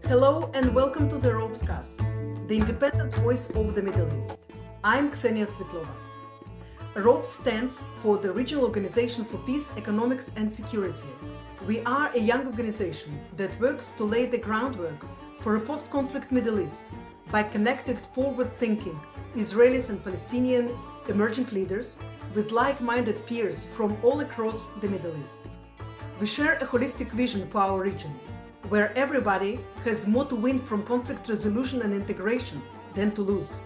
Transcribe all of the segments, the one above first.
Hello and welcome to the Ropescast, the independent voice of the Middle East. I'm Ksenia Svetlova. Ropes stands for the Regional Organization for Peace, Economics and Security. We are a young organization that works to lay the groundwork for a post-conflict Middle East by connecting forward-thinking Israelis and Palestinian emerging leaders with like-minded peers from all across the Middle East. We share a holistic vision for our region, where everybody has more to win from conflict resolution and integration than to lose.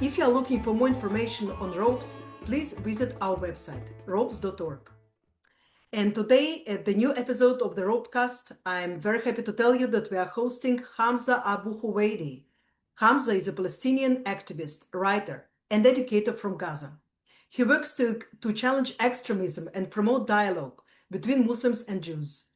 If you are looking for more information on Ropes, please visit our website, ropes.org. And today, at the new episode of the Ropecast, I'm very happy to tell you that we are hosting Hamza Howidy. Hamza is a Palestinian activist, writer, and educator from Gaza. He works to challenge extremism and promote dialogue between Muslims and Jews.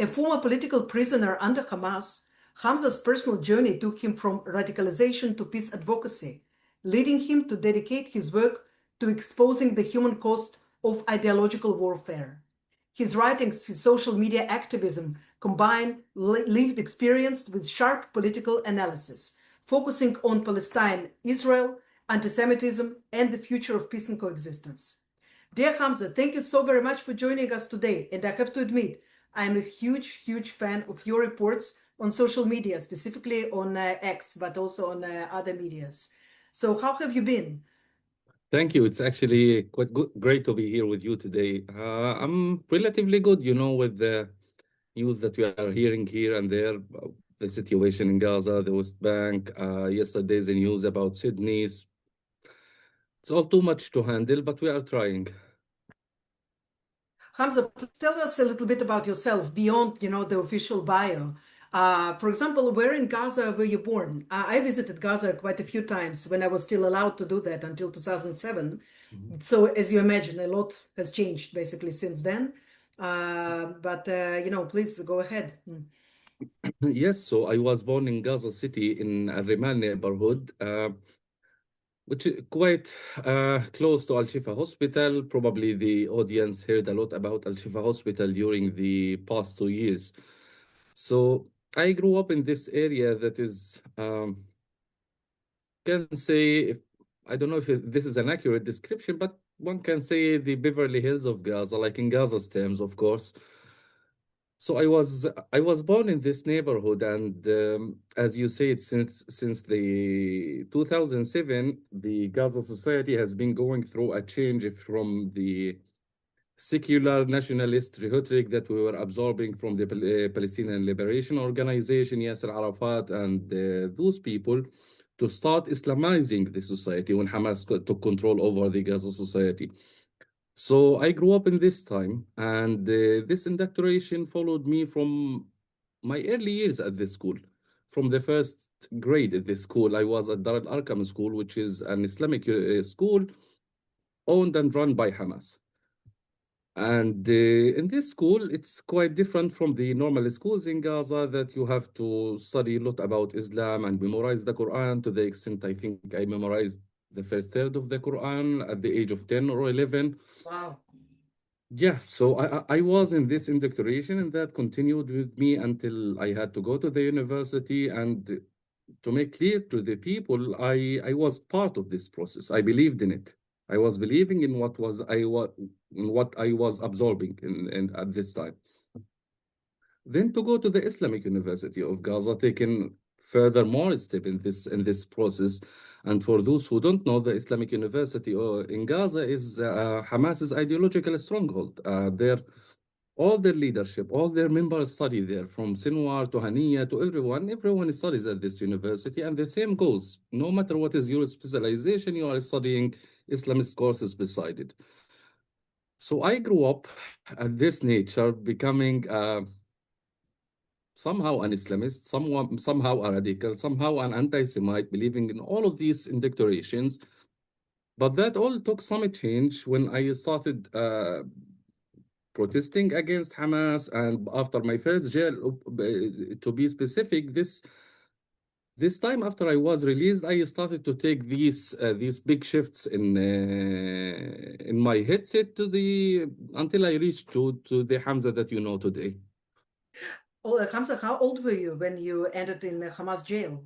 A former political prisoner under Hamas, Hamza's personal journey took him from radicalization to peace advocacy, leading him to dedicate his work to exposing the human cost of ideological warfare. His writings, his social media activism combine lived experience with sharp political analysis, focusing on Palestine, Israel, anti-Semitism, and the future of peace and coexistence. Dear Hamza, thank you so very much for joining us today. And I have to admit, I'm a huge fan of your reports on social media, specifically on X, but also on other medias. So how have you been? Thank you. It's actually quite great to be here with you today. I'm relatively good, with the news that we are hearing here and there, the situation in Gaza, the West Bank, yesterday's the news about Sydney. It's all too much to handle, but we are trying. Hamza, please tell us a little bit about yourself beyond, the official bio. For example, where in Gaza were you born? I visited Gaza quite a few times when I was still allowed to do that until 2007. So as you imagine, a lot has changed basically since then. Please go ahead. Yes, so I was born in Gaza City in Al Rimal neighborhood, which is quite close to Al Shifa Hospital. Probably the audience heard a lot about Al Shifa Hospital during the past 2 years. So I grew up in this area that is, can say, I don't know if this is an accurate description, but one can say the Beverly Hills of Gaza, like in Gaza's terms, of course. So I was born in this neighborhood, and as you said, since the 2007, the Gaza society has been going through a change from the secular nationalist rhetoric that we were absorbing from the Palestinian Liberation Organization, Yasser Arafat, and those people, to start Islamizing the society when Hamas took control over the Gaza society. So I grew up in this time, and this indoctrination followed me from my early years at this school. From the first grade at this school, I was at Dar al-Arqam School, which is an Islamic school owned and run by Hamas. And in this school, it's quite different from the normal schools in Gaza that you have to study a lot about Islam and memorize the Quran, to the extent I think I memorized the first third of the Quran at the age of 10 or 11. Wow. Yeah, so I was in this indoctrination, and that continued with me until I had to go to the university. And to make clear to the people, I was part of this process. I believed in it. I was believing in what I was absorbing in at this time. Then to go to the Islamic University of Gaza, taking furthermore step in this process. And for those who don't know, the Islamic University in Gaza is Hamas's ideological stronghold. All their leadership, all their members study there, from Sinwar to Haniya to everyone. Everyone studies at this university, and the same goes. No matter what is your specialization, you are studying Islamist courses beside it. So I grew up at this nature, becoming somehow an Islamist, somehow a radical, somehow an anti-Semite, believing in all of these indoctrinations. But that all took some change when I started protesting against Hamas, and after my first jail, to be specific, this time after I was released, I started to take these big shifts in my headset until I reached to the Hamza that you know today. Oh, Hamza, how old were you when you ended in Hamas jail?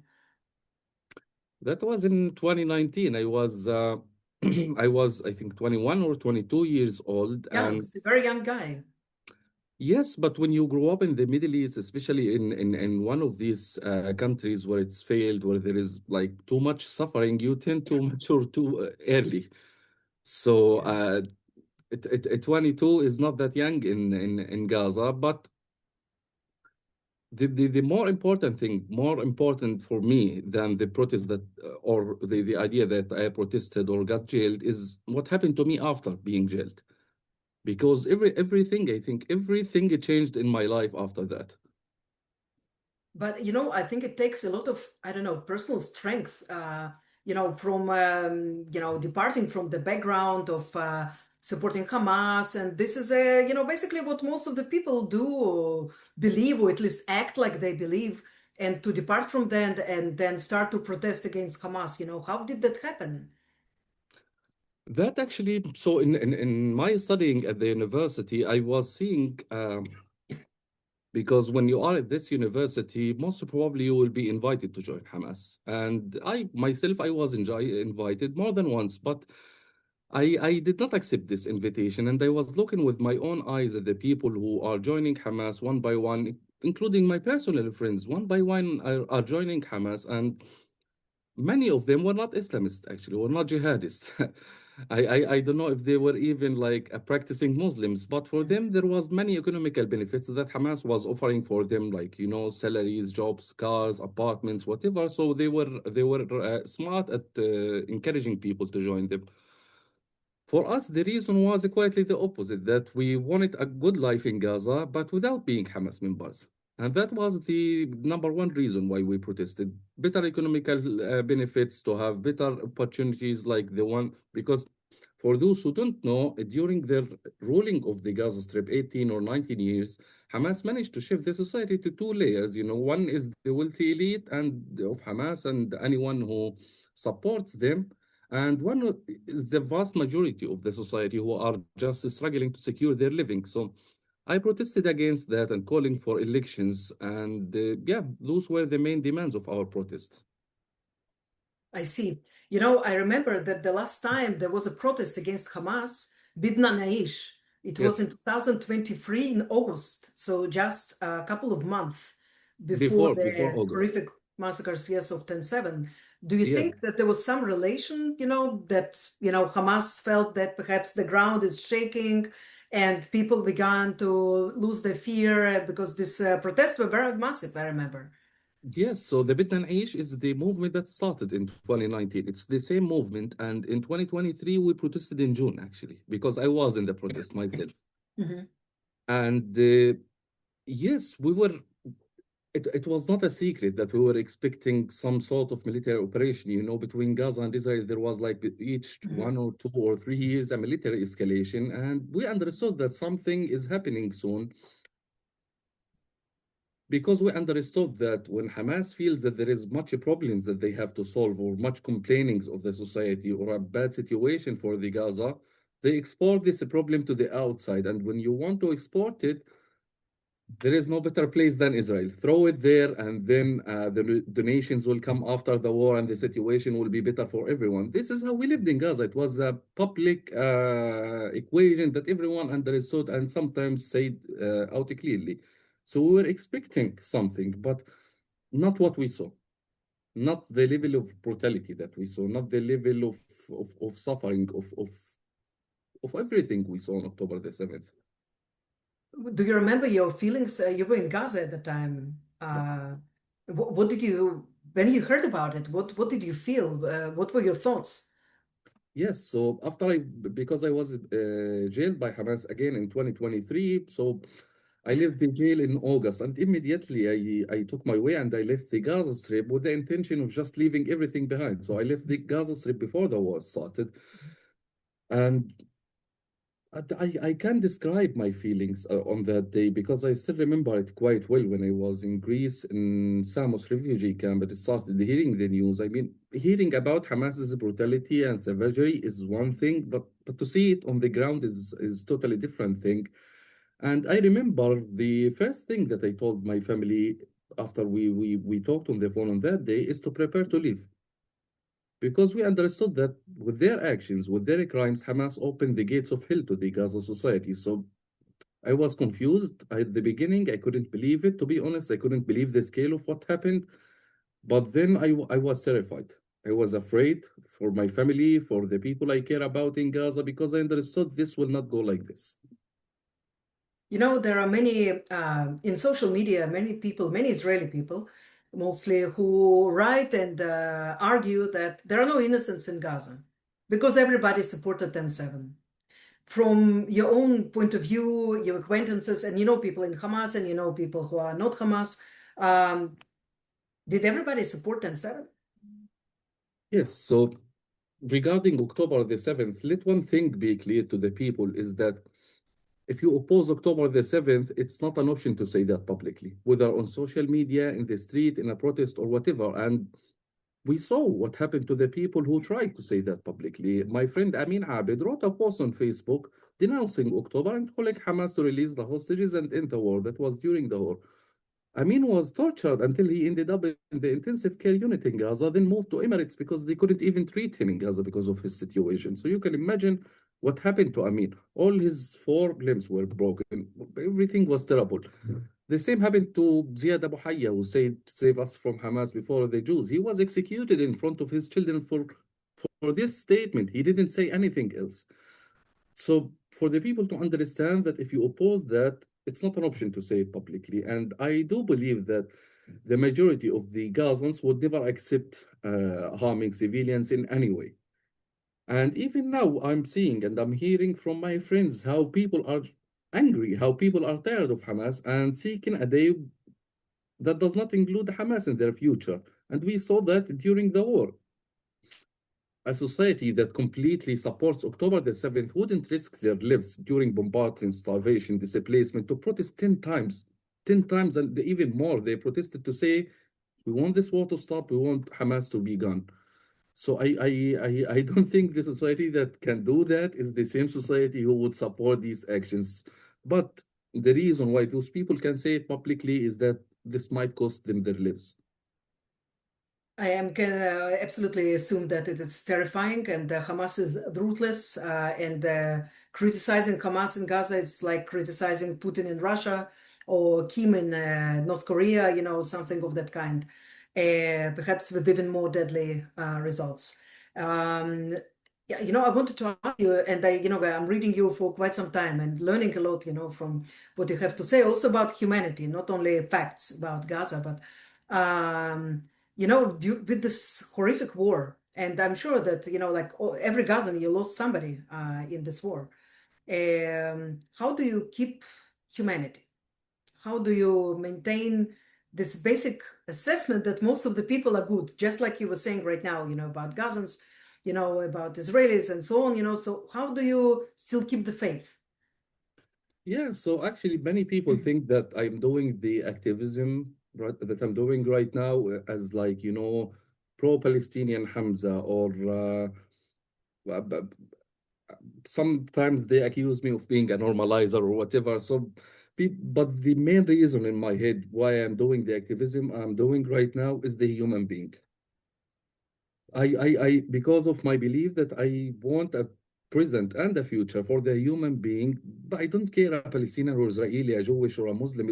That was in 2019. I was I was, I think, 21 or 22 years old. Young, And so very young guy. yes, but when you grow up in the Middle East, especially in one of these countries where it's failed, where there is like too much suffering, you tend to mature too early. So Yeah. 22 is not that young in Gaza, but the more important thing, more important for me than the protest that, or the idea that I protested or got jailed, is what happened to me after being jailed. Because everything, I think, everything changed in my life after that. But I think it takes a lot of, I don't know, personal strength, from departing from the background of supporting Hamas. And this is basically what most of the people do or believe, or at least act like they believe. And to depart from that and then start to protest against Hamas, how did that happen? That actually, so in my studying at the university, I was seeing, because when you are at this university, most probably you will be invited to join Hamas. And I myself, I was invited more than once, but I did not accept this invitation. And I was looking with my own eyes at the people who are joining Hamas one by one, including my personal friends, one by one are joining Hamas. And many of them were not Islamists, actually, were not jihadists. I don't know if they were even like practicing Muslims, but for them there was many economical benefits that Hamas was offering for them, like salaries, jobs, cars, apartments, whatever. So they were smart at encouraging people to join them. For us, the reason was quietly the opposite, that we wanted a good life in Gaza, but without being Hamas members. And that was the number one reason why we protested. Better economical benefits, to have better opportunities like the one, because for those who don't know, during their ruling of the Gaza Strip, 18 or 19 years, Hamas managed to shift the society to two layers. One is the wealthy elite and of Hamas and anyone who supports them, and one is the vast majority of the society who are just struggling to secure their living. So I protested against that and calling for elections. And yeah, those were the main demands of our protest. I see. I remember that the last time there was a protest against Hamas, Bidna Naish, it was Yes, in 2023 in August, so just a couple of months before before the August. horrific massacres, yes, of 10/7. Do you Yes, think that there was some relation, that, Hamas felt that perhaps the ground is shaking and people began to lose their fear because these protests were very massive, I remember. yes. So the Bidnan Aish is the movement that started in 2019. It's the same movement. And in 2023, we protested in June, actually, because I was in the protest myself. Mhm. And yes, it was not a secret that we were expecting some sort of military operation. Between Gaza and Israel, there was like each Mhm. 1 or 2 or 3 years a military escalation, and we understood that something is happening soon, because we understood that when Hamas feels that there is much problems that they have to solve, or much complainings of the society, or a bad situation for the Gaza, they export this problem to the outside. And when you want to export it, there is no better place than Israel. Throw it there, and then the donations will come after the war, and the situation will be better for everyone. This is how we lived in Gaza. It was a public equation that everyone understood and sometimes said out clearly. So we were expecting something, but not what we saw, not the level of brutality that we saw, not the level of suffering, of everything we saw on October the 7th. Do you remember your feelings? You were in Gaza at the time. What did you, when you heard about it, what did you feel? What were your thoughts? Yes, so because I was jailed by Hamas again in 2023, so I left the jail in August, and immediately I took my way and I left the Gaza Strip with the intention of just leaving everything behind. So I left the Gaza Strip before the war started, and I can't describe my feelings on that day, because I still remember it quite well when I was in Greece in Samos refugee camp. But it started hearing the news. I mean, hearing about Hamas's brutality and savagery is one thing, but to see it on the ground is totally different thing. And I remember the first thing that I told my family after we talked on the phone on that day is to prepare to leave. Because we understood that with their actions, with their crimes, Hamas opened the gates of hell to the Gaza society. So I was confused at the beginning. I couldn't believe it. To be honest, I couldn't believe the scale of what happened. But then I was terrified. I was afraid for my family, for the people I care about in Gaza, because I understood this will not go like this. You know, there are many in social media, many people, many Israeli people, mostly, who write and argue that there are no innocents in Gaza because everybody supported 10/7. From your own point of view, your acquaintances, and you know people in Hamas and you know people who are not Hamas, um, did everybody support 10/7? Yes, so regarding October the 7th, let one thing be clear to the people is that if you oppose October the 7th, it's not an option to say that publicly, whether on social media, in the street, in a protest, or whatever. And we saw what happened to the people who tried to say that publicly. My friend Amin Abid wrote a post on Facebook denouncing October and calling Hamas to release the hostages and end the war. That was during the war. Amin was tortured until he ended up in the intensive care unit in Gaza, then moved to Emirates because they couldn't even treat him in Gaza because of his situation. So you can imagine what happened to Amin. All his four limbs were broken. Everything was terrible. The same happened to Ziad Abu Hayya, who said, "Save us from Hamas before the Jews." He was executed in front of his children for this statement. He didn't say anything else. So for the people to understand that if you oppose that, it's not an option to say it publicly. And I do believe that the majority of the Gazans would never accept harming civilians in any way. And even now, I'm seeing and I'm hearing from my friends how people are angry, how people are tired of Hamas and seeking a day that does not include Hamas in their future. And we saw that during the war. A society that completely supports October the 7th wouldn't risk their lives during bombardment, starvation, displacement to protest 10 times, and even more. They protested to say, we want this war to stop, we want Hamas to be gone. So I don't think the society that can do that is the same society who would support these actions. But the reason why those people can say it publicly is that this might cost them their lives. Can absolutely assume that it is terrifying, and Hamas is ruthless, and criticizing Hamas in Gaza is like criticizing Putin in Russia or Kim in North Korea, you know, something of that kind, perhaps with even more deadly results. Yeah, you know, I wanted to ask you, and I'm reading you for quite some time and learning a lot, you know, from what you have to say, also about humanity, not only facts about Gaza, but with this horrific war, and I'm sure that, like every Gazan, you lost somebody in this war. How do you keep humanity? How do you maintain this basic assessment that most of the people are good, just like you were saying right now, about Gazans, about Israelis and so on, so how do you still keep the faith? Yeah, so actually, many people think that I'm doing the activism that I'm doing right now as like, pro-Palestinian Hamza, or sometimes they accuse me of being a normalizer or whatever. So, but the main reason in my head why I'm doing the activism I'm doing right now is the human being. Because of my belief that I want a present and a future for the human being, but I don't care a Palestinian or Israeli, a Jewish or a Muslim.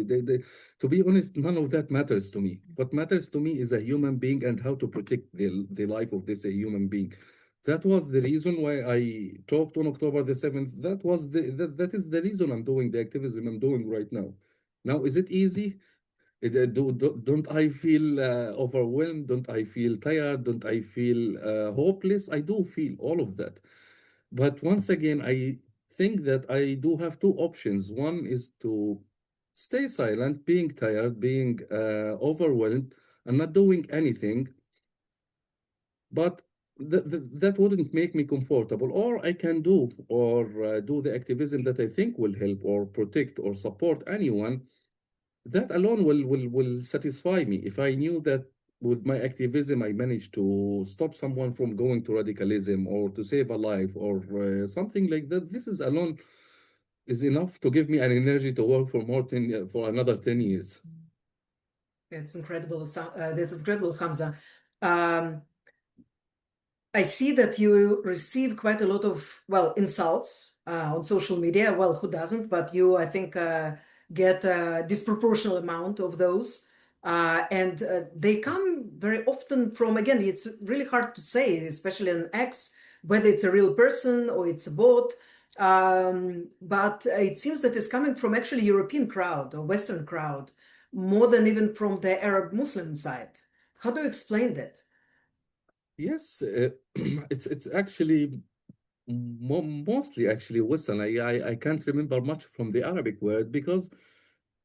To be honest, none of that matters to me. What matters to me is a human being and how to protect the life of this a human being. That was the reason why I talked on October the 7th. That is the reason I'm doing the activism I'm doing right now. Now, is it easy? Don't I feel overwhelmed? Don't I feel tired? Don't I feel hopeless? I do feel all of that. But once again, I think that I do have two options. One is to stay silent, being tired, being overwhelmed, and not doing anything. But that wouldn't make me comfortable. Or I can do the activism that I think will help or protect or support anyone. That alone will satisfy me. If I knew that with my activism I managed to stop someone from going to radicalism or to save a life or something like that, this is alone is enough to give me an energy to work for for another 10 years. It's incredible. This is incredible, Hamza. Um, I see that you receive quite a lot of, well, insults on social media. Well, who doesn't? But you, I think, get a disproportional amount of those. And they come very often from, again, it's really hard to say, especially on X, whether it's a real person or it's a bot. But it seems that it's coming from actually European crowd or Western crowd, more than even from the Arab Muslim side. How do you explain that? Yes, it's actually mostly actually Western. I can't remember much from the Arabic word because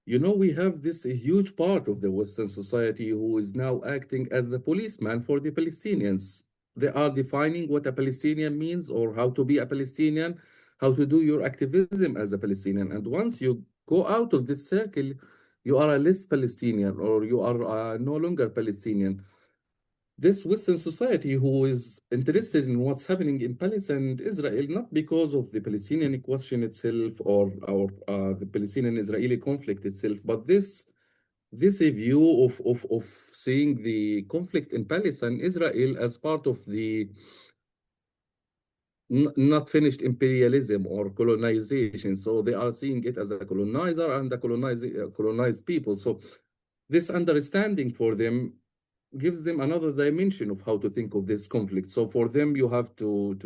we have this huge part of the Western society who is now acting as the policeman for the Palestinians. They are defining what a Palestinian means or how to be a Palestinian, how to do your activism as a Palestinian. And once you go out of this circle, you are a less Palestinian or you are no longer Palestinian. This Western society who is interested in what's happening in Palestine and Israel, not because of the Palestinian question itself or the Palestinian-Israeli conflict itself, but this a view of seeing the conflict in Palestine, Israel as part of the not finished imperialism or colonization. So they are seeing it as a colonizer and a colonized people. So this understanding for them gives them another dimension of how to think of this conflict. So for them, you have to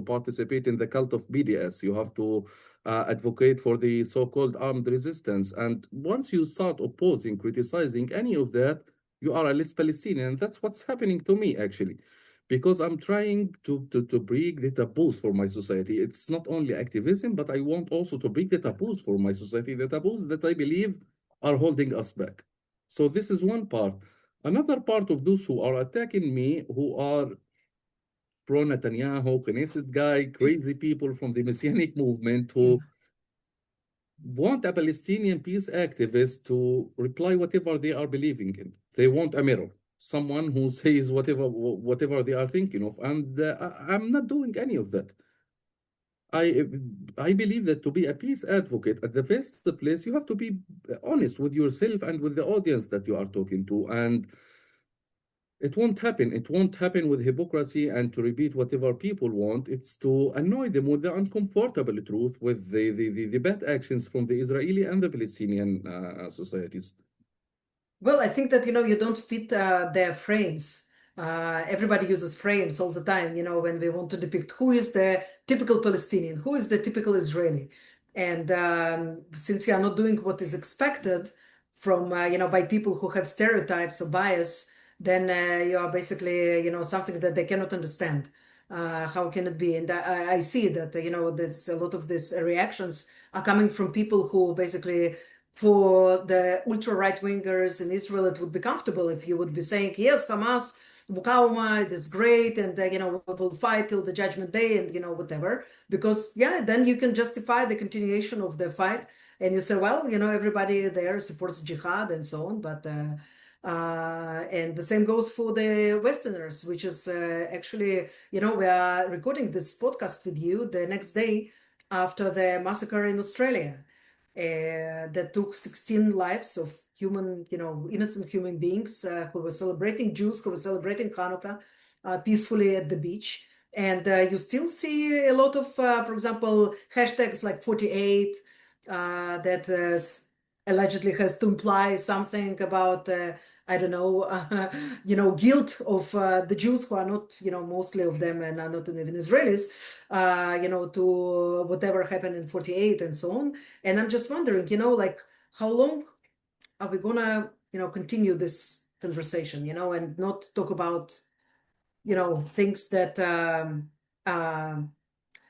participate in the cult of BDS. You have to advocate for the so-called armed resistance. And once you start opposing, criticizing any of that, you are a less Palestinian. And that's what's happening to me, actually, because I'm trying to break the taboos for my society. It's not only activism, but I want also to break the taboos for my society, the taboos that I believe are holding us back. So this is one part. Another part of those who are attacking me, who are pro-Netanyahu, Knesset guy, crazy people from the Messianic movement Yeah. who want a Palestinian peace activist to reply whatever they are believing in. They want a mirror, someone who says whatever they are thinking of. And I'm not doing any of that. I I believe that to be a peace advocate, at the first place, you have to be honest with yourself and with the audience that you are talking to. And it won't happen. It won't happen with hypocrisy and to repeat whatever people want. It's to annoy them with the uncomfortable truth, with the bad actions from the Israeli and the Palestinian societies. Well, I think that, you don't fit their frames. Everybody uses frames all the time, when they want to depict who is the typical Palestinian, who is the typical Israeli. And since you are not doing what is expected from, by people who have stereotypes or bias, then you are basically, something that they cannot understand. How can it be? And I see that, there's a lot of these reactions are coming from people who basically for the ultra right wingers in Israel, it would be comfortable if you would be saying, yes, Hamas, Mukawama, that's great, and we will fight till the judgment day, and whatever. Because then you can justify the continuation of the fight, and you say, well, everybody there supports jihad and so on, but. And the same goes for the Westerners, which is actually, we are recording this podcast with you the next day after the massacre in Australia that took 16 lives of innocent human beings who were celebrating, Jews who were celebrating Hanukkah peacefully at the beach. And you still see a lot of, for example, hashtags like 48 that allegedly has to imply something about I don't know, guilt of the Jews who are not, mostly of them and are not even Israelis, to whatever happened in 48 and so on. And I'm just wondering, like, how long are we gonna, continue this conversation, and not talk about, things that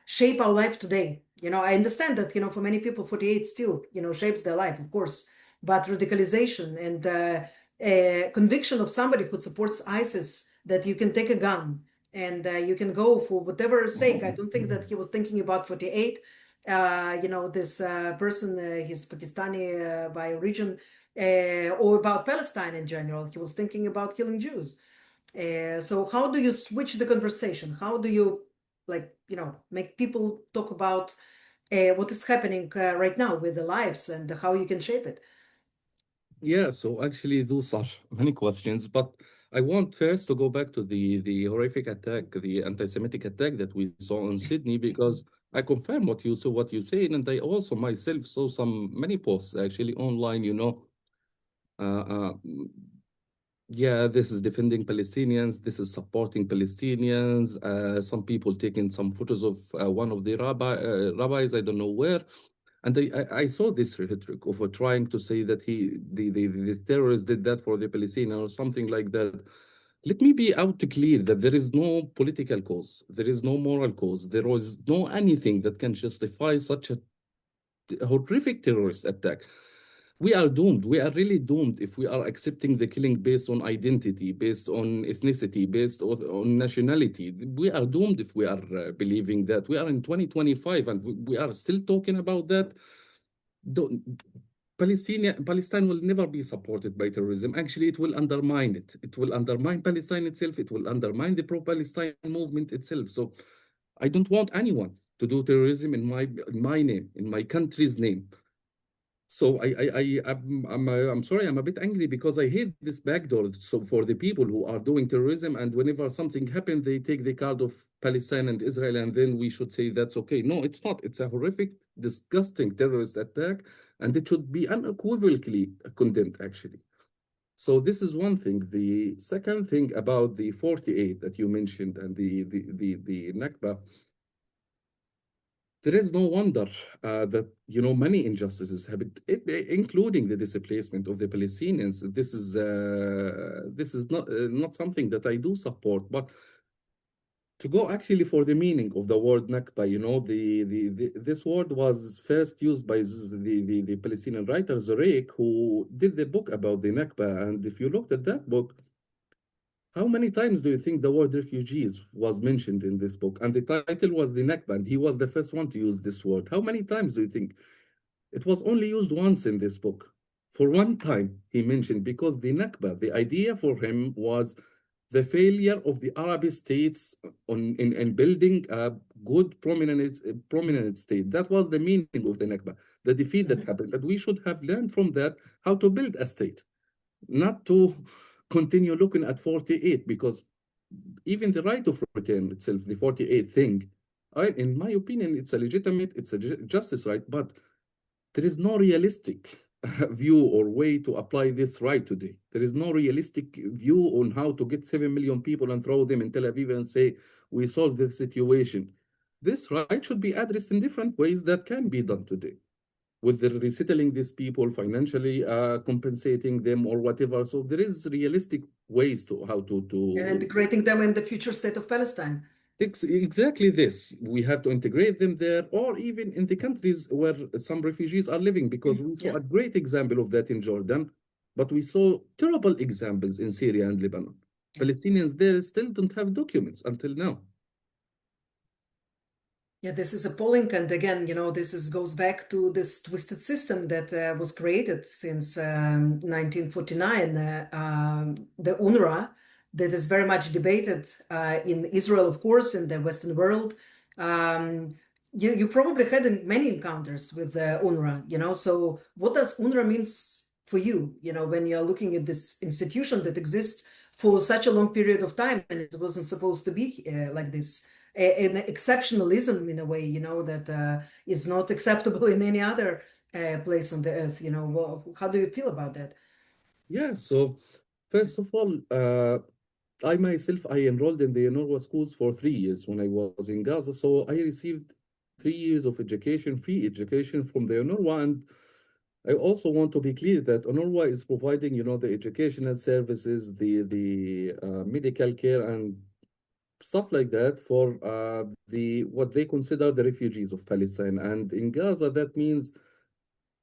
shape our life today. I understand that, for many people, 48 still, shapes their life, of course, but radicalization and conviction of somebody who supports ISIS, that you can take a gun and you can go for whatever sake. I don't think that he was thinking about 48. This person, he's Pakistani by origin, or about Palestine in general. He was thinking about killing Jews. So how do you switch the conversation? How do you, like, make people talk about what is happening right now with the lives and how you can shape it. Yeah, so actually those are many questions, but I want first to go back to the horrific attack, the anti-Semitic attack that we saw in Sydney, because I confirm what you said, and I also myself saw many posts actually online, uh, uh, yeah, this is defending Palestinians, this is supporting Palestinians. Some people taking some photos of one of the rabbis, I don't know where. And I saw this rhetoric of trying to say that the terrorists did that for the Palestinians or something like that. Let me be out clear that there is no political cause, there is no moral cause, there was no anything that can justify such a horrific terrorist attack. We are doomed. We are really doomed if we are accepting the killing based on identity, based on ethnicity, based on nationality. We are doomed if we are believing that. We are in 2025 and we are still talking about that. Don't, Palestine will never be supported by terrorism. Actually, it will undermine it. It will undermine Palestine itself. It will undermine the pro-Palestine movement itself. So I don't want anyone to do terrorism in my name, in my country's name. So I'm sorry, I'm a bit angry because I hate this backdoor. So for the people who are doing terrorism, and whenever something happens, they take the card of Palestine and Israel, and then we should say that's okay. No, it's not. It's a horrific, disgusting terrorist attack, and it should be unequivocally condemned, actually. So this is one thing. The second thing about the 48 that you mentioned and the Nakba. There is no wonder that many injustices have, including the displacement of the Palestinians. This is not something that I do support, but to go actually for the meaning of the word Nakba, this word was first used by the Palestinian writer Zarek, who did the book about the Nakba. And if you looked at that book, how many times do you think the word refugees was mentioned in this book? And the title was the Nakba, and he was the first one to use this word. How many times do you think? It was only used once in this book. For one time, he mentioned, because the Nakba, the idea for him was the failure of the Arab states in building a good, prominent state. That was the meaning of the Nakba, the defeat that happened. That we should have learned from that how to build a state, not to continue looking at 48, because even the right of return itself, the 48 thing, in my opinion, it's a legitimate, it's a justice right, but there is no realistic view or way to apply this right today. There is no realistic view on how to get 7 million people and throw them in Tel Aviv and say, we solved the situation. This right should be addressed in different ways that can be done today, with the resettling these people, financially compensating them or whatever. So there is realistic ways to how And to integrating them in the future state of Palestine. exactly this. We have to integrate them there, or even in the countries where some refugees are living, because we saw Yeah. a great example of that in Jordan, but we saw terrible examples in Syria and Lebanon. Yeah. Palestinians there still don't have documents until now. Yeah, this is appalling. And again, goes back to this twisted system that was created since 1949, the UNRWA, that is very much debated in Israel, of course, in the Western world. You probably had many encounters with UNRWA, so what does UNRWA means for you, when you're looking at this institution that exists for such a long period of time and it wasn't supposed to be like this? An exceptionalism in a way, that is not acceptable in any other place on the earth. How do you feel about that? Yeah, so first of all, I enrolled in the UNRWA schools for 3 years when I was in Gaza. So I received 3 years of education, free education from the UNRWA. And I also want to be clear that UNRWA is providing, the educational services, the medical care and stuff like that for what they consider the refugees of Palestine. And in Gaza, that means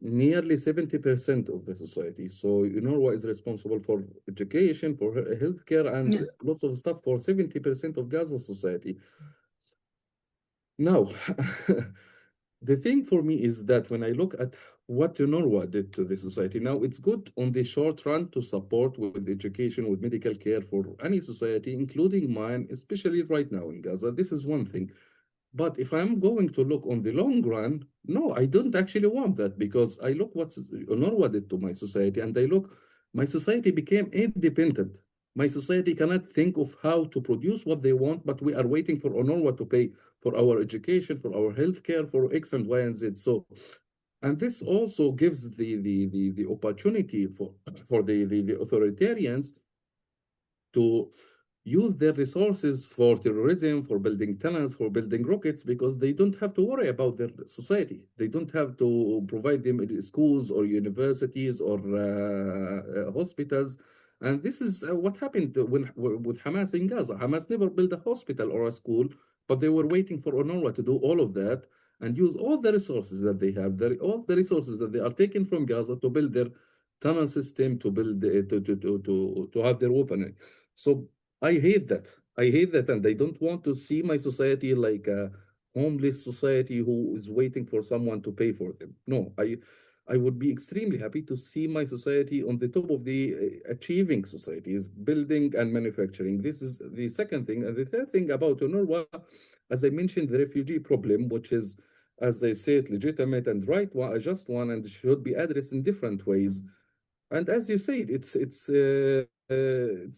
nearly 70% of the society. So UNRWA is responsible for education, for healthcare, and Yeah. lots of stuff for 70% of Gaza society. Now, the thing for me is that when I look at what UNRWA did to the society, now it's good on the short run to support with education, with medical care for any society, including mine, especially right now in Gaza. This is one thing. But if I'm going to look on the long run, no, I don't actually want that because I look what's UNRWA did to my society, and I look, my society became independent. My society cannot think of how to produce what they want, but we are waiting for UNRWA to pay for our education, for our healthcare, for X and Y and Z. So, and this also gives the opportunity for the authoritarians to use their resources for terrorism, for building tunnels, for building rockets, because they don't have to worry about their society. They don't have to provide them schools or universities or hospitals. And this is what happened with Hamas in Gaza. Hamas never built a hospital or a school, but they were waiting for UNRWA to do all of that and use all the resources that they have, all the resources that they are taking from Gaza to build their tunnel system, to build to have their weaponry. So I hate that. I hate that, and I don't want to see my society like a homeless society who is waiting for someone to pay for them. No, I would be extremely happy to see my society on the top of the achieving societies, building and manufacturing. This is the second thing. And the third thing about UNRWA, as I mentioned, the refugee problem, which is, as I said, legitimate and right one, a just one, and should be addressed in different ways. And as you said, it's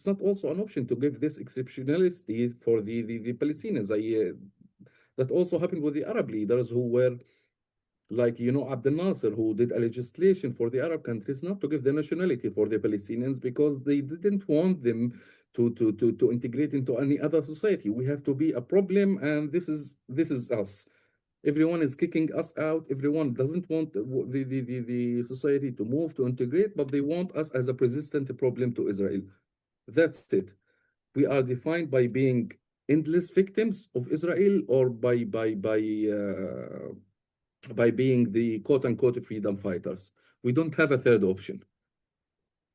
not also an option to give this exceptionality for the Palestinians. That also happened with the Arab leaders who were like, Abdel Nasser, who did a legislation for the Arab countries not to give the nationality for the Palestinians because they didn't want them to integrate into any other society. We have to be a problem, and this is us. Everyone is kicking us out. Everyone doesn't want the society to move, to integrate, but they want us as a persistent problem to Israel. That's it. We are defined by being endless victims of Israel, or by being the quote unquote freedom fighters. We don't have a third option.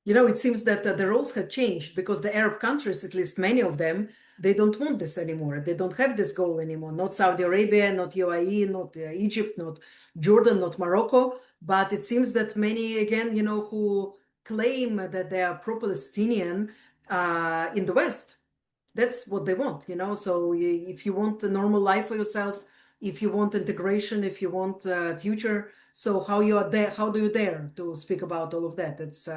It seems that the roles have changed because the Arab countries, at least many of them, they don't want this anymore. They don't have this goal anymore. Not Saudi Arabia, not UAE, not Egypt, not Jordan, not Morocco. But it seems that many, again, who claim that they are pro-Palestinian in the West, that's what they want. So if you want a normal life for yourself, if you want integration, if you want future, so how you are there, how do you dare to speak about all of that? It's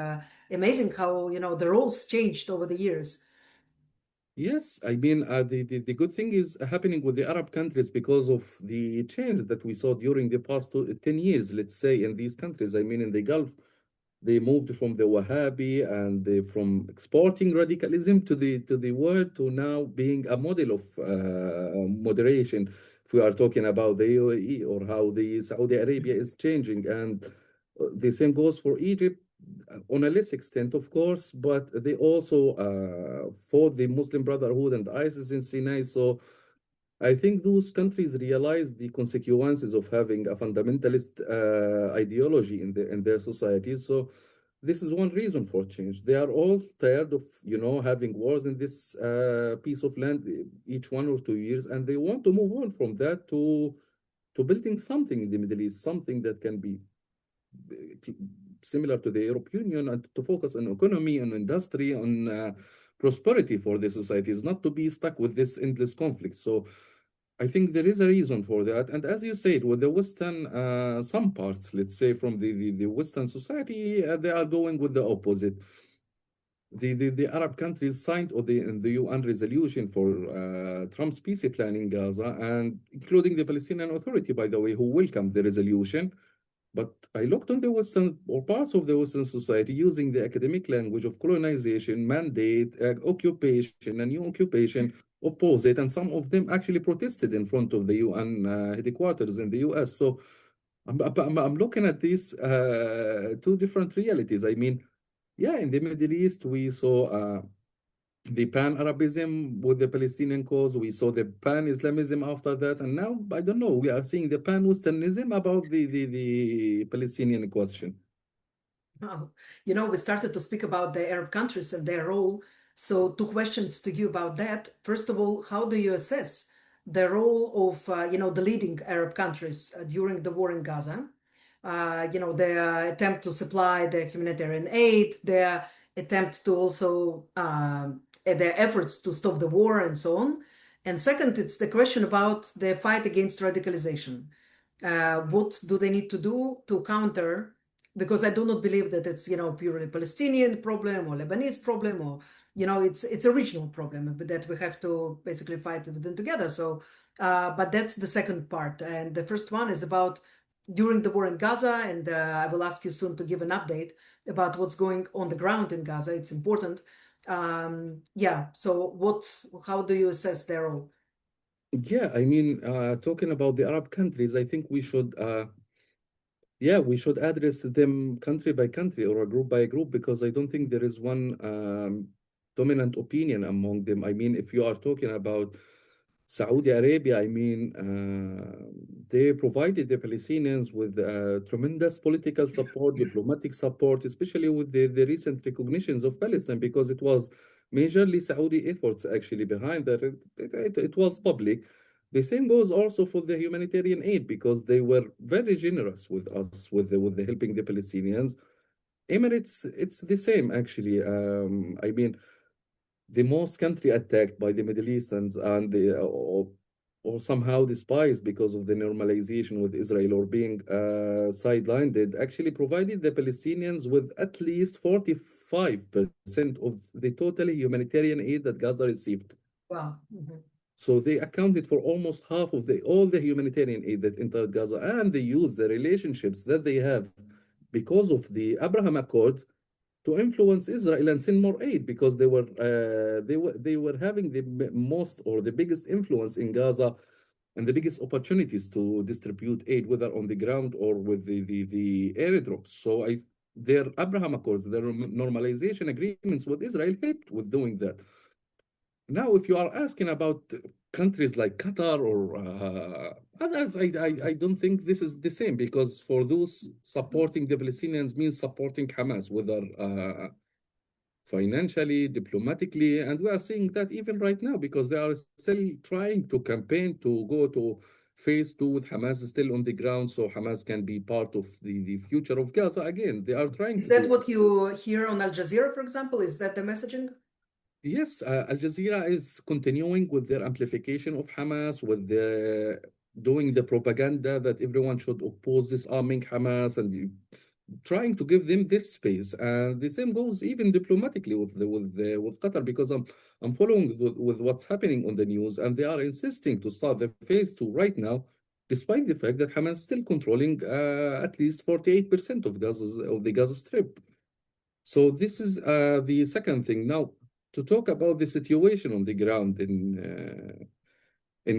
amazing how the roles changed over the years. Yes, I mean, the good thing is happening with the Arab countries because of the change that we saw during the past 10 years, let's say, in these countries. I mean, in the Gulf, they moved from the Wahhabi and from exporting radicalism to the world to now being a model of moderation. If we are talking about the UAE or how the Saudi Arabia is changing, and the same goes for Egypt on a less extent, of course, but they also fought the Muslim Brotherhood and ISIS in Sinai. So I think those countries realize the consequences of having a fundamentalist ideology in their societies. So this is one reason for change. They are all tired of, having wars in this piece of land each 1 or 2 years, and they want to move on from that to building something in the Middle East, something that can be similar to the European Union, and to focus on economy, on industry, on prosperity for the societies, not to be stuck with this endless conflict. So I think there is a reason for that. And as you said, with the Western, some parts, let's say from the Western society, they are going with the opposite. The Arab countries signed or the UN resolution for Trump's peace plan in Gaza, and including the Palestinian Authority, by the way, who welcomed the resolution. But I looked on the Western or parts of the Western society using the academic language of colonization, mandate, occupation, and new occupation, oppose it, and some of them actually protested in front of the UN headquarters in the US. So I'm looking at these two different realities. I mean, yeah, in the Middle East, we saw the pan-Arabism with the Palestinian cause. We saw the pan-Islamism after that. And now, I don't know, we are seeing the pan-Westernism about the Palestinian question. Oh, we started to speak about the Arab countries and their role. So, two questions to you about that. First of all, how do you assess the role of, the leading Arab countries during the war in Gaza? Their attempt to supply the humanitarian aid, their attempt to also, their efforts to stop the war and so on. And second, it's the question about the fight against radicalization. What do they need to do to counter? Because I do not believe that it's, purely Palestinian problem or Lebanese problem, or, it's a regional problem that we have to basically fight within together. So, but that's the second part. And the first one is about during the war in Gaza. And I will ask you soon to give an update about what's going on the ground in Gaza. It's important. Yeah. So how do you assess their role? Yeah, I mean, talking about the Arab countries, I think we should address them country by country or a group by group, because I don't think there is one dominant opinion among them. I mean, if you are talking about Saudi Arabia, I mean, they provided the Palestinians with tremendous political support, diplomatic support, especially with the recent recognitions of Palestine, because it was majorly Saudi efforts actually behind that. It was public. The same goes also for the humanitarian aid, because they were very generous with us with the helping the Palestinians. Emirates, it's the same actually. I mean, the most country attacked by the Middle East or somehow despised because of the normalization with Israel or being sidelined, it actually provided the Palestinians with at least 45% of the total humanitarian aid that Gaza received. Wow. Mm-hmm. So they accounted for almost half of all the humanitarian aid that entered Gaza, and they used the relationships that they have because of the Abraham Accords to influence Israel and send more aid, because they were having the most or the biggest influence in Gaza and the biggest opportunities to distribute aid, whether on the ground or with the airdrops. So their Abraham Accords, their normalization agreements with Israel helped with doing that. Now, if you are asking about countries like Qatar or others, I don't think this is the same, because for those supporting the Palestinians means supporting Hamas, whether financially, diplomatically, and we are seeing that even right now, because they are still trying to campaign to go to phase two with Hamas still on the ground, so Hamas can be part of the future of Gaza again. They are trying Is to that do. what you hear on Al Jazeera, for example? Is that the messaging? Yes, Al Jazeera is continuing with their amplification of Hamas, with doing the propaganda that everyone should oppose disarming Hamas, and trying to give them this space. And the same goes even diplomatically with Qatar, because I'm following with what's happening on the news, and they are insisting to start the phase two right now, despite the fact that Hamas is still controlling at least 48% of the Gaza Strip. So this is the second thing. Now, to talk about the situation on the ground in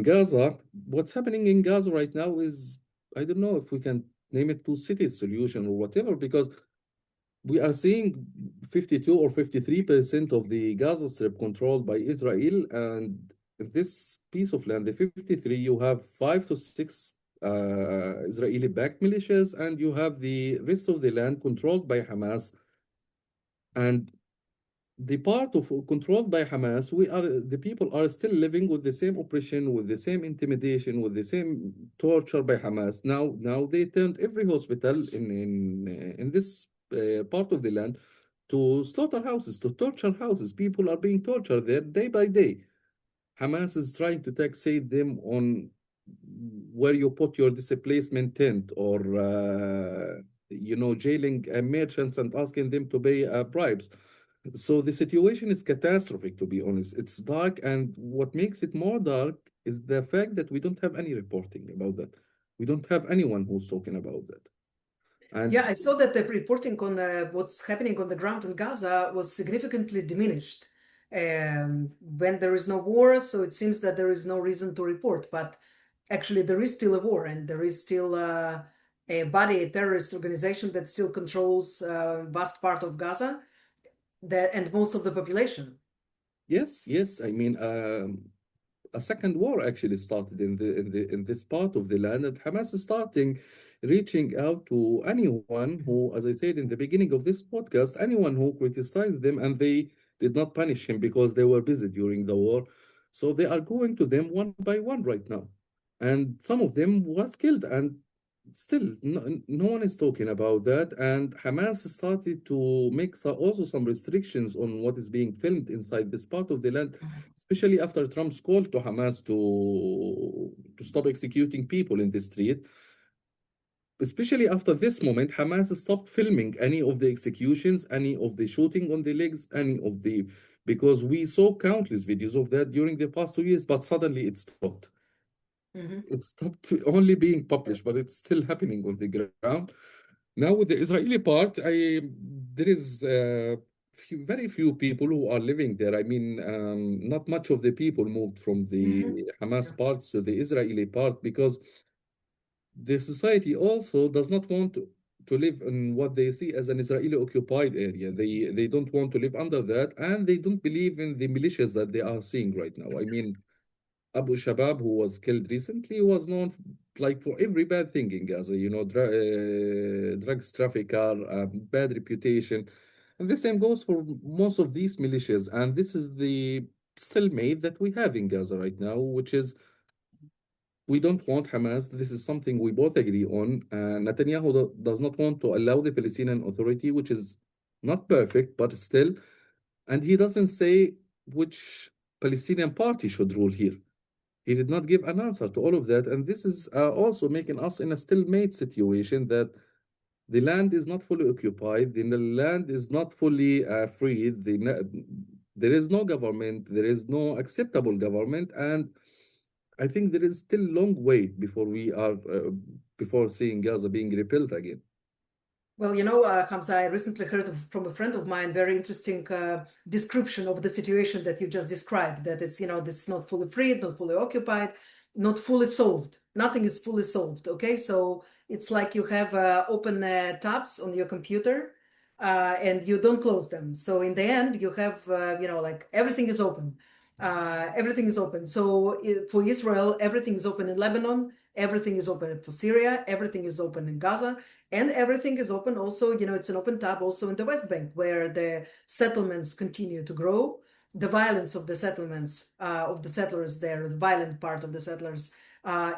Gaza, what's happening in Gaza right now is, I don't know if we can name it two-city solution or whatever, because we are seeing 52 or 53% of the Gaza Strip controlled by Israel, and this piece of land, the 53, you have 5 to 6 Israeli-backed militias, and you have the rest of the land controlled by Hamas. And the part of controlled by Hamas, the people are still living with the same oppression, with the same intimidation, with the same torture by Hamas. Now they turned every hospital in this part of the land to slaughterhouses, to torture houses. People are being tortured there day by day. Hamas is trying to taxate them on where you put your displacement tent, or jailing merchants and asking them to pay bribes. So the situation is catastrophic, to be honest. It's dark, and what makes it more dark is the fact that we don't have any reporting about that. We don't have anyone who's talking about that. And Yeah, I saw that the reporting on what's happening on the ground in Gaza was significantly diminished when there is no war. So it seems that there is no reason to report. But actually, there is still a war, and there is still a terrorist organization that still controls a vast part of Gaza and most of the population. yes, I mean, a second war actually started in this part of the land, and Hamas is starting reaching out to anyone who, as I said in the beginning of this podcast, anyone who criticized them, and they did not punish him because they were busy during the war. So they are going to them one by one right now, and some of them was killed, and still no one is talking about that. And Hamas started to make also some restrictions on what is being filmed inside this part of the land, especially after Trump's call to Hamas to stop executing people in the street. Especially after this moment, Hamas stopped filming any of the executions, any of the shooting on the legs, any of the, because we saw countless videos of that during the past 2 years, but suddenly it stopped. It stopped only being published, but it's still happening on the ground. Now with the Israeli part, there is very few people who are living there. I mean, not much of the people moved from the Hamas parts to the Israeli part because the society also does not want to live in what they see as an Israeli occupied area. They don't want to live under that, and they don't believe in the militias that they are seeing right now. I mean, Abu Shabab, who was killed recently, was known like for every bad thing in Gaza, drugs trafficker, bad reputation. And the same goes for most of these militias. And this is the stalemate that we have in Gaza right now, which is we don't want Hamas. This is something we both agree on. Netanyahu does not want to allow the Palestinian Authority, which is not perfect, but still. And he doesn't say which Palestinian party should rule here. He did not give an answer to all of that. And this is also making us in a stalemate situation that the land is not fully occupied, the land is not fully freed, there is no government, there is no acceptable government. And I think there is still a long way before we are, before seeing Gaza being rebuilt again. Well, Hamza, I recently heard from a friend of mine very interesting description of the situation that you just described, that it's not fully freed, not fully occupied, not fully solved. Nothing is fully solved, okay? So it's like you have open tabs on your computer and you don't close them. So in the end, you have, like everything is open. Everything is open. So for Israel, everything is open in Lebanon, everything is open for Syria, everything is open in Gaza, and everything is open also, it's an open tab also in the West Bank, where the settlements continue to grow. The violence of the settlements, of the settlers there, the violent part of the settlers,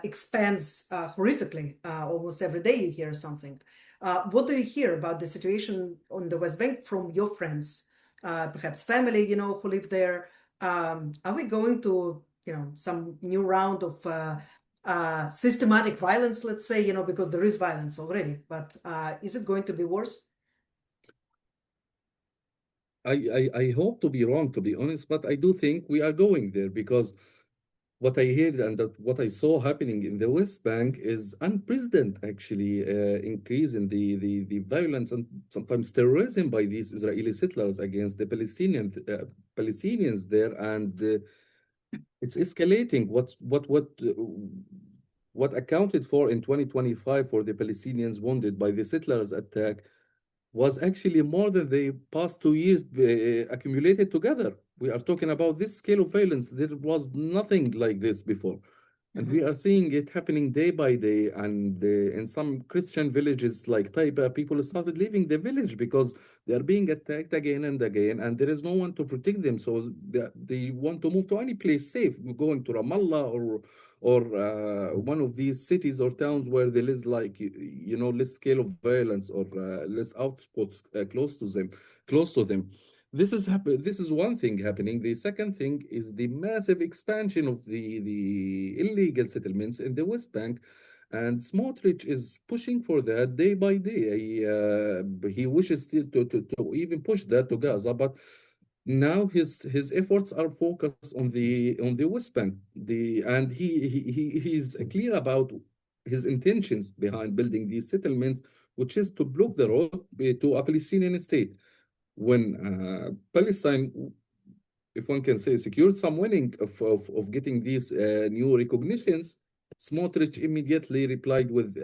expands horrifically. Almost every day you hear something. What do you hear about the situation on the West Bank from your friends, perhaps family, who live there? Are we going to, some new round of systematic violence, let's say, because there is violence already, but is it going to be worse? I hope to be wrong, to be honest, but I do think we are going there because what I heard and what I saw happening in the West Bank is unprecedented, actually, increase in the violence and sometimes terrorism by these Israeli settlers against the Palestinians there, and it's escalating. What accounted for in 2025 for the Palestinians wounded by the settlers' attack was actually more than the past 2 years accumulated together. We are talking about this scale of violence. There was nothing like this before. And we are seeing it happening day by day. And in some Christian villages like Taiba, people started leaving the village because they are being attacked again and again, and there is no one to protect them. So they want to move to any place safe, going to Ramallah or one of these cities or towns where there is like less scale of violence or less outspots close to them. This is one thing happening. The second thing is the massive expansion of the illegal settlements in the West Bank, and Smotrich is pushing for that day by day. He wishes to even push that to Gaza, but now his efforts are focused on the West Bank. And he's clear about his intentions behind building these settlements, which is to block the road to a Palestinian state. When Palestine, if one can say, secured some winning of getting these new recognitions, Smotrich immediately replied with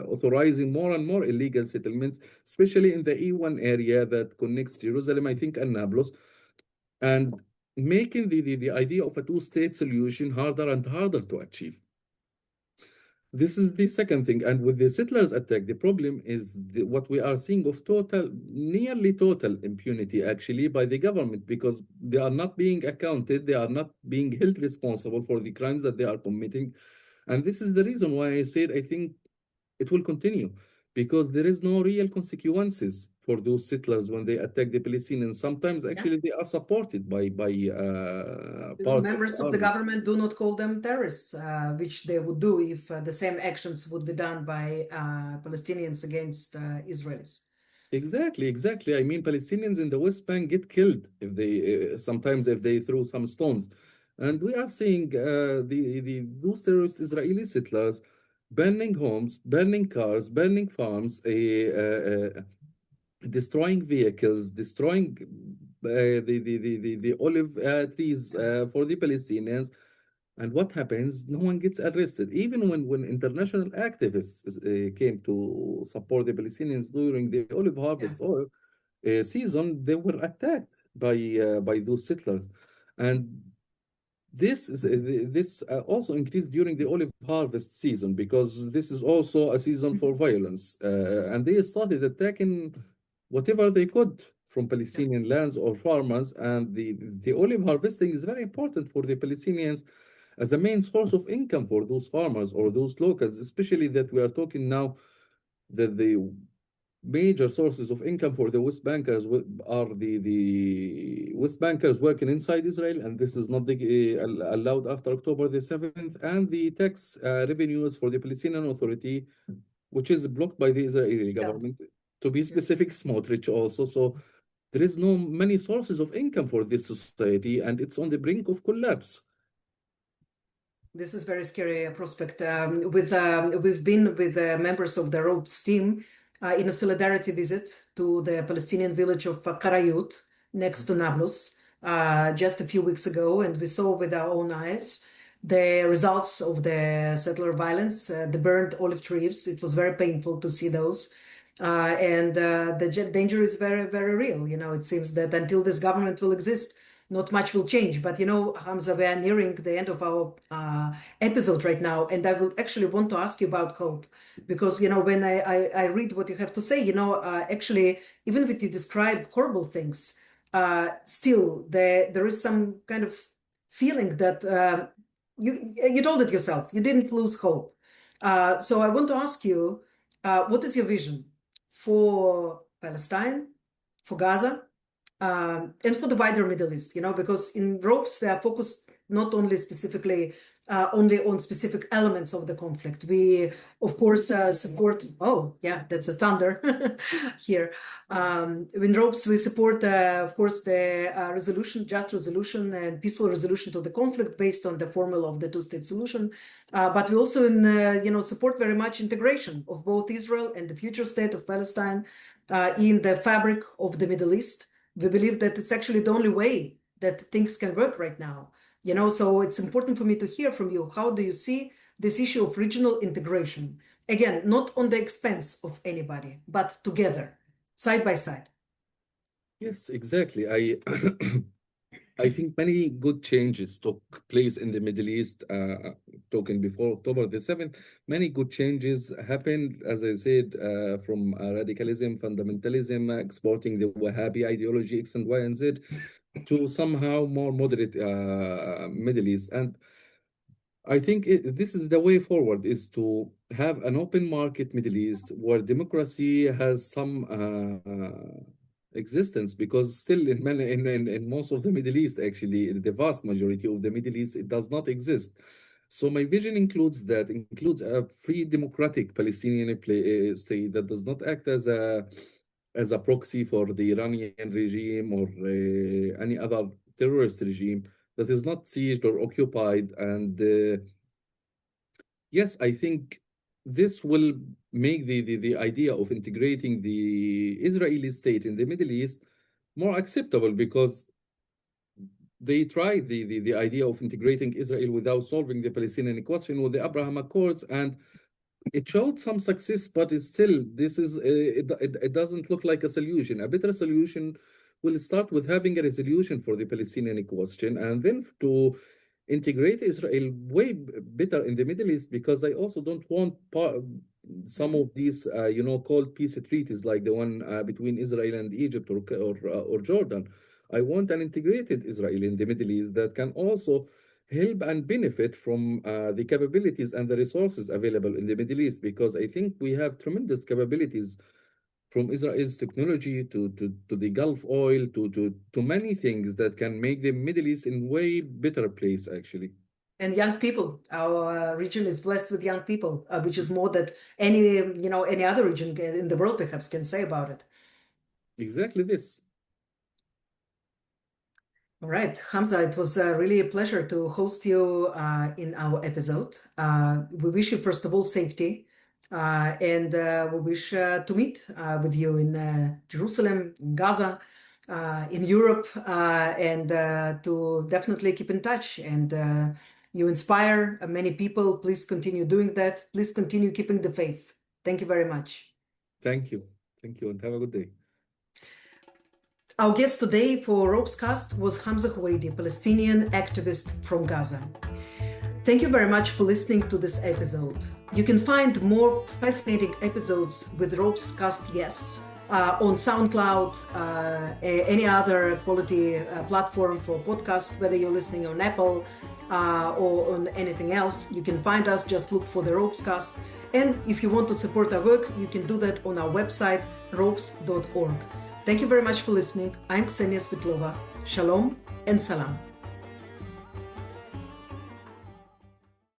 authorizing more and more illegal settlements, especially in the E1 area that connects Jerusalem, I think, and Nablus, and making the idea of a two-state solution harder and harder to achieve. This is the second thing. And with the settlers attack, the problem is what we are seeing of nearly total impunity, actually, by the government, because they are not being accounted, they are not being held responsible for the crimes that they are committing. And this is the reason why I said I think it will continue. because there is no real consequences for those settlers when they attack the Palestinians. Sometimes Yeah. actually they are supported by The parts of members the of the army. government do not call them terrorists, which they would do if the same actions would be done by Palestinians against Israelis. Exactly, exactly. I mean, Palestinians in the West Bank get killed if they sometimes if they throw some stones, and we are seeing the those terrorist Israeli settlers burning homes, burning cars, burning farms, destroying vehicles, destroying the olive trees for the Palestinians. And what happens? No one gets arrested. Even when international activists came to support the Palestinians during the olive Yeah. harvest or season, they were attacked by those settlers. And this also increased during the olive harvest season because this is also a season for violence, and they started attacking whatever they could from Yeah. Palestinian lands or farmers. And the olive harvesting is very important for the Palestinians as a main source of income for those farmers or those locals, especially that we are talking now that the major sources of income for the West Bankers are the West Bankers working inside Israel, and this is not allowed after October the 7th, and the tax revenues for the Palestinian Authority, which is blocked by the Israeli Yeah. government. To be Yeah. specific, Smotrich also. So there is no many sources of income for this society, and it's on the brink of collapse. This is very scary prospect. We've been with members of the Ropes team in a solidarity visit to the Palestinian village of Karayut next to Nablus just a few weeks ago, and we saw with our own eyes the results of the settler violence, the burned olive trees. It was very painful to see those. And the danger is very, very real. You know, it seems that until this government will exist, not much will change. But you know, Hamza, we are nearing the end of our episode right now, and I will actually want to ask you about hope, because you know, when I read what you have to say, you know, actually, even if you describe horrible things, still there is some kind of feeling that you told it yourself, you didn't lose hope. So I want to ask you, what is your vision for Palestine, for Gaza, and for the wider Middle East, you know, because in Ropes we are focused not only specifically only on specific elements of the conflict. We, of course, support. Oh, yeah, that's a thunder here. In Ropes, we support, of course, the resolution, just resolution, and peaceful resolution to the conflict based on the formula of the two-state solution. But we also, you know, support very much integration of both Israel and the future state of Palestine in the fabric of the Middle East. We believe that it's actually the only way that things can work right now. You know, so it's important for me to hear from you. How do you see this issue of regional integration? Again, not on the expense of anybody, but together, side by side. Yes, exactly. I I think many good changes took place in the Middle East, talking before October the 7th. Many good changes happened, as I said, from radicalism, fundamentalism, exporting the Wahhabi ideology, X and Y and Z, to somehow more moderate Middle East. And I think this is the way forward, is to have an open market Middle East where democracy has some existence, because still in many in most of the Middle East, actually, the vast majority of the Middle East, it does not exist. So my vision includes a free democratic Palestinian state that does not act as a proxy for the Iranian regime or any other terrorist regime, that is not sieged or occupied. And yes, I think this will make the idea of integrating the Israeli state in the Middle East more acceptable, because they tried the idea of integrating Israel without solving the Palestinian question with the Abraham Accords, and it showed some success, but it's still, this is it doesn't look like a solution. A better solution will start with having a resolution for the Palestinian question, and then to integrate Israel way better in the Middle East, because I also don't want some of these, called peace treaties like the one between Israel and Egypt or Jordan. I want an integrated Israel in the Middle East that can also help and benefit from the capabilities and the resources available in the Middle East, because I think we have tremendous capabilities from Israel's technology to the Gulf oil to many things that can make the Middle East in way better place actually. And young people. Our region is blessed with young people, which is more than any other region in the world perhaps can say about it. Exactly this. All right, Hamza, it was really a pleasure to host you in our episode. We wish you, first of all, safety, and we wish to meet with you in Jerusalem, in Gaza, in Europe, and to definitely keep in touch. And you inspire many people. Please continue doing that. Please continue keeping the faith. Thank you very much. Thank you. Thank you, and have a good day. Our guest today for Ropescast was Hamza Howidy, Palestinian activist from Gaza. Thank you very much for listening to this episode. You can find more fascinating episodes with Ropescast guests on SoundCloud, any other quality platform for podcasts, whether you're listening on Apple or on anything else. You can find us, just look for the Ropescast. And if you want to support our work, you can do that on our website, ropes.org. Thank you very much for listening. I'm Ksenia Svitlova. Shalom and salam.